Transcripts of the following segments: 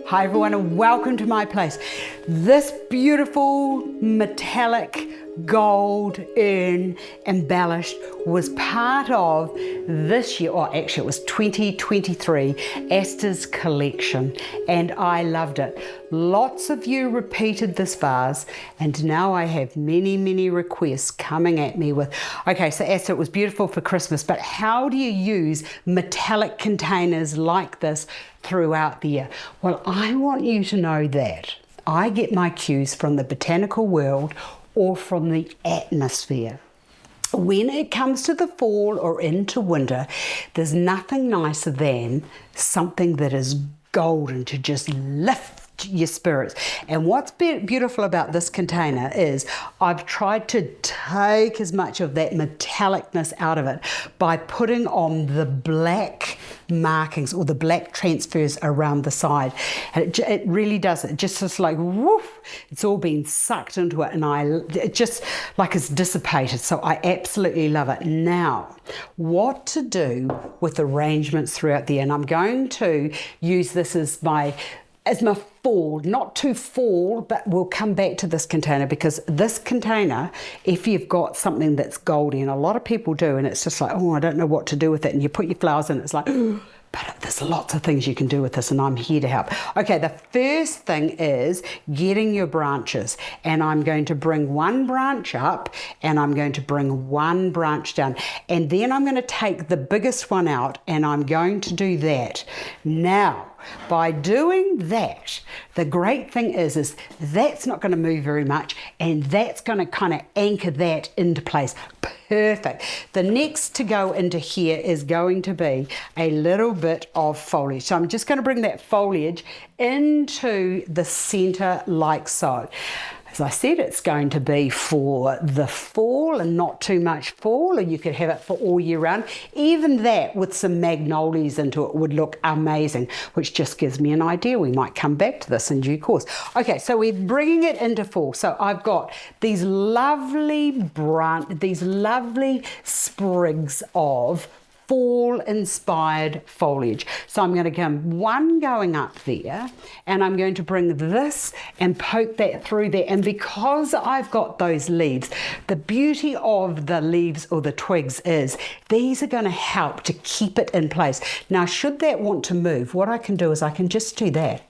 Hi everyone and welcome to my place. This beautiful metallic gold urn embellished was part of this year, or actually it was 2023 Astar's collection, and I loved it. Lots of you repeated this vase, and now I have many requests coming at me with, okay, so Astar, it was beautiful for Christmas, but how do you use metallic containers like this throughout the year? Well, I want you to know that I get my cues from the botanical world or from the atmosphere. When it comes to the fall or into winter, there's nothing nicer than something that is golden to just lift your spirits. And what's beautiful about this container is I've tried to take as much of that metallicness out of it by putting on the black markings or the black transfers around the side, and it really does it just like woof, it's all been sucked into it, and it just like it's dissipated. So I absolutely love it. Now, what to do with arrangements throughout the year, and I'm going to use this as my fall, not too fall, but we'll come back to this container, because this container, if you've got something that's goldy, and a lot of people do, and it's just like, oh, I don't know what to do with it, and you put your flowers in, it's like, oh, but there's lots of things you can do with this, and I'm here to help. Okay, the first thing is getting your branches, and I'm going to bring one branch up and I'm going to bring one branch down, and then I'm going to take the biggest one out and I'm going to do that. Now, by doing that, the great thing is that's not going to move very much, and that's going to kind of anchor that into place. Perfect. The next to go into here is going to be a little bit of foliage. So I'm just going to bring that foliage into the center like so. As I said, it's going to be for the fall and not too much fall, or you could have it for all year round. Even that with some magnolias into it would look amazing, which just gives me an idea. We might come back to this in due course. Okay, so we're bringing it into fall. So I've got these lovely sprigs of fall inspired foliage. So I'm going to come one going up there, and I'm going to bring this and poke that through there. And because I've got those leaves, the beauty of the leaves or the twigs is these are going to help to keep it in place. Now, should that want to move, what I can do is I can just do that.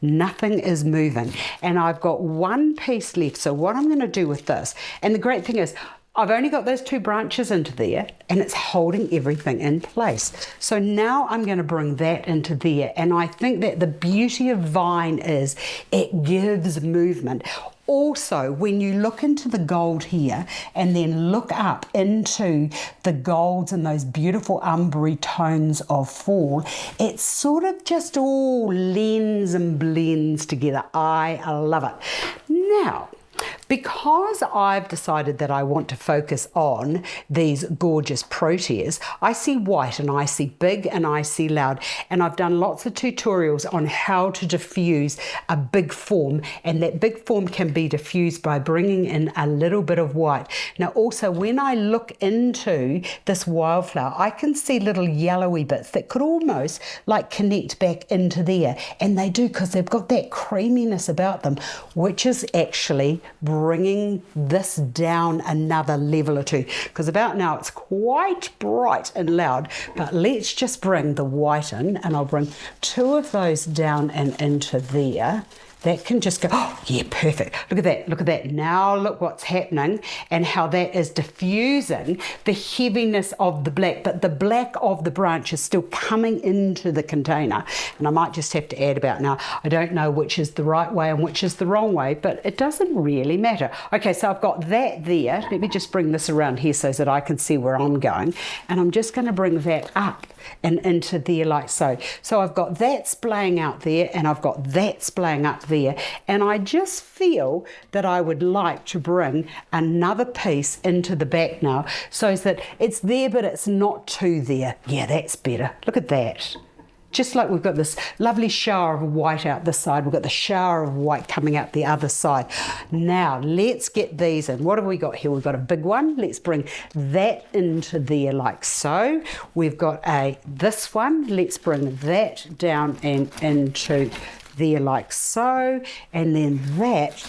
Nothing is moving, and I've got one piece left. So what I'm going to do with this, and the great thing is I've only got those two branches into there, and it's holding everything in place. So now I'm going to bring that into there, and I think that the beauty of vine is it gives movement. Also, when you look into the gold here and then look up into the golds and those beautiful umbery tones of fall, it sort of just all lends and blends together. I love it. Now, because I've decided that I want to focus on these gorgeous proteas, I see white and I see big and I see loud, and I've done lots of tutorials on how to diffuse a big form, and that big form can be diffused by bringing in a little bit of white. Now also, when I look into this wildflower, I can see little yellowy bits that could almost like connect back into there, and they do, because they've got that creaminess about them, which is actually bringing this down another level or two, because about now it's quite bright and loud. But let's just bring the white in, and I'll bring two of those down and into there. That can just go, oh yeah, perfect. Look at that, look at that. Now look what's happening and how that is diffusing the heaviness of the black, but the black of the branch is still coming into the container. And I might just have to add about now, I don't know which is the right way and which is the wrong way, but it doesn't really matter. Okay, so I've got that there. Let me just bring this around here so that I can see where I'm going. And I'm just gonna bring that up and into there like so. So I've got that splaying out there, and I've got that splaying up there, and I just feel that I would like to bring another piece into the back now, so that it's there but it's not too there. Yeah, that's better. Look at that. just like we've got this lovely shower of white out this side, we've got the shower of white coming out the other side. Now let's get these in. What have we got here? We've got a big one. Let's bring that into there like so. We've got this one. Let's bring that down and into there like so, and then that.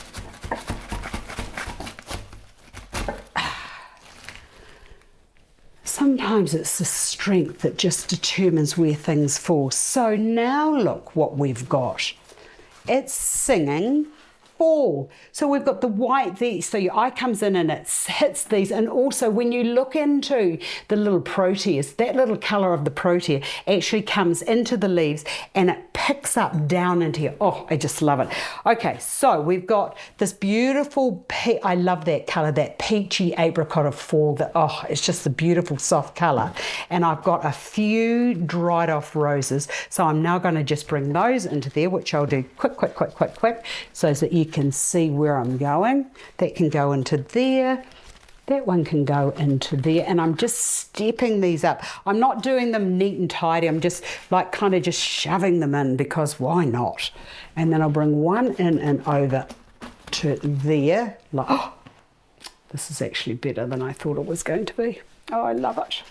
Sometimes it's the strength that just determines where things fall. So now look what we've got. It's singing fall. So we've got the white there, so your eye comes in and it hits these, and also when you look into the little proteas, that little colour of the protea actually comes into the leaves and it picks up down into here. Oh, I just love it. Okay, so we've got this beautiful, I love that colour, that peachy apricot of fall, it's just a beautiful soft colour. And I've got a few dried off roses, so I'm now going to just bring those into there, which I'll do quick, so that you can see where I'm going. That can go into there. That one can go into there, and I'm just stepping these up. I'm not doing them neat and tidy. I'm just like kind of just shoving them in, because why not? And then I'll bring one in and over to there. Like, oh, this is actually better than I thought it was going to be. Oh, I love it.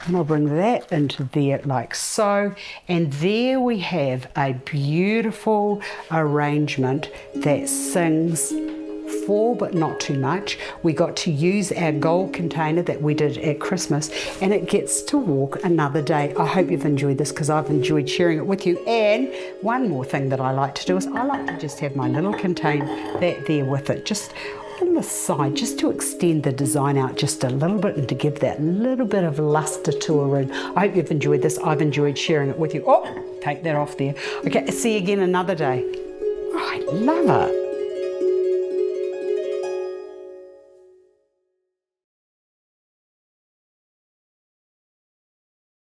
And I'll bring that into there like so. And there we have a beautiful arrangement that sings fall, but not too much. We got to use our gold container that we did at Christmas, and it gets to walk another day. I hope you've enjoyed this, because I've enjoyed sharing it with you. And one more thing that I like to do is I like to just have my little container that there with it, just on the side, just to extend the design out just a little bit and to give that little bit of luster to a room. I hope you've enjoyed this. I've enjoyed sharing it with you. Oh, take that off there. Okay, see you again another day. Oh, I love it.